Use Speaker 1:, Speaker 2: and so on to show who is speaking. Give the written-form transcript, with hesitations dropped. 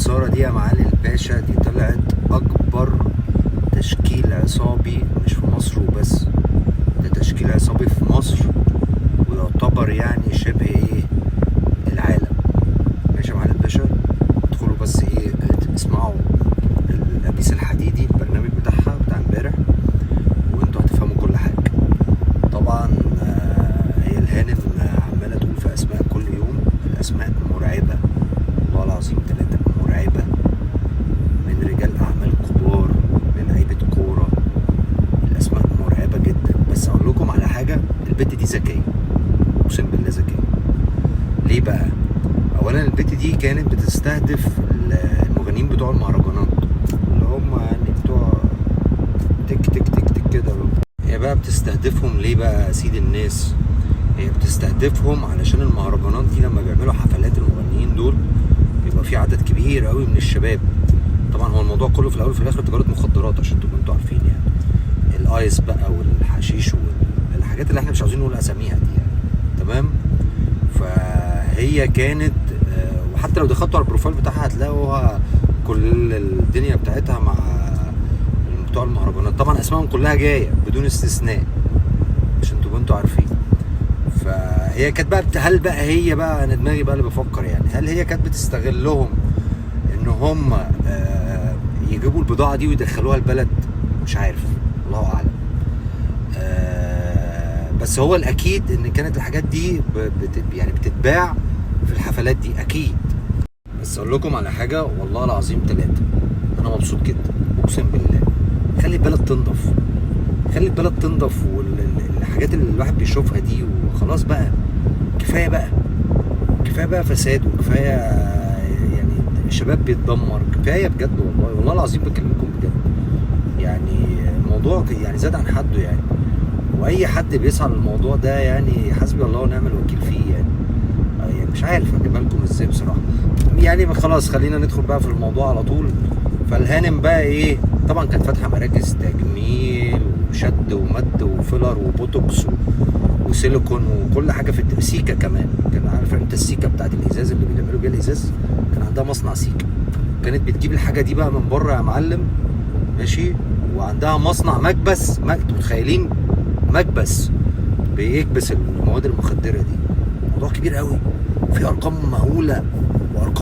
Speaker 1: الإثارة دي يا معالي الباشا، دي طلعت أكبر تشكيل عصابي مش في مصر وبس، ده تشكيل عصابي في مصر ويعتبر يعني شبه ايه العالم. ماشي يا معالي الباشا، ادخلوا بس ايه اسمعوا القميص الحديدي البرنامج بتاعها بتاع امبارح وانتوا هتفهموا كل حاجة. طبعا هي الهانم عمالة تقول في اسماء كل يوم، الاسماء مرعبة والله العظيم، 3 مرعبة، من رجال اعمال كبار للعيبة كورة، الاسماء مرعبة جدا. بس اقول لكم على حاجة، البت دي ذكية، اقسم بالله ذكية. ليه بقى؟ اولا البت دي كانت بتستهدف المغنيين بتوع المهرجانات اللي هم يعني بتوع تك تك تك تك كده. هي بقى بتستهدفهم ليه بقى سيد الناس؟ هي بتستهدفهم علشان المهرجانات دي لما بيعملوا حفلات المغنيين دول بيبقى في عدد كبير قوي من الشباب. طبعا هو الموضوع كله في الاول وفي الاخر تجاره مخدرات عشان تبقوا انتوا عارفين، يعني الايس بقى والحشيش والحاجات اللي احنا مش عاوزين نقول اساميها دي يعني. تمام. فهي كانت وحتى لو دخلتوا على البروفايل بتاعها هتلاقوها كل الدنيا بتاعتها مع بتوع المهرجانات، طبعا اسمائهم كلها جايه بدون استثناء عشان تبقوا انتوا عارفين. فهي كانت بقى هل بقى هي بقى انا دماغي بقى اللي بفكر يعني، هل هي كانت بتستغلهم ان هم يجيبوا البضاعه دي ويدخلوها البلد؟ مش عارف، الله اعلم. بس هو الاكيد ان كانت الحاجات دي يعني بتتباع في الحفلات دي اكيد. بس اقول لكم على حاجه والله العظيم 3 انا مبسوط جدا اقسم بالله. خلي البلد تنضف، خلي البلد تنضف، والحاجات اللي الواحد بيشوفها دي وخلاص بقى، كفايه بقى، كفايه بقى فساد، وكفايه يعني الشباب بيتدمر، كفايه بجد والله، والله العظيم بكلمكم بجد. يعني الموضوع يعني زاد عن حده يعني، واي حد بيسعى للموضوع ده يعني حسبي الله ونعم الوكيل فيه يعني. يعني مش عارف اجيبها لكم ازاي بصراحه يعني. خلاص خلينا ندخل بقى في الموضوع على طول. فالهانم بقى ايه، طبعا كانت فاتحه مراكز تجميل وشد ومد وفيلر وبوتوكس وسيليكون وكل حاجه في السيكه كمان. كان عارف انت السيكه بتاعت الازاز اللي بيعملوا بيها الازاز، كان عندها مصنع سيكه، كانت بتجيب الحاجه دي بقى من بره يا معلم. ماشي. وعندها مصنع مكبس، انتوا متخيلين مكبس بيكبس المواد المخدره دي؟ موضوع كبير قوي، في ارقام مهوله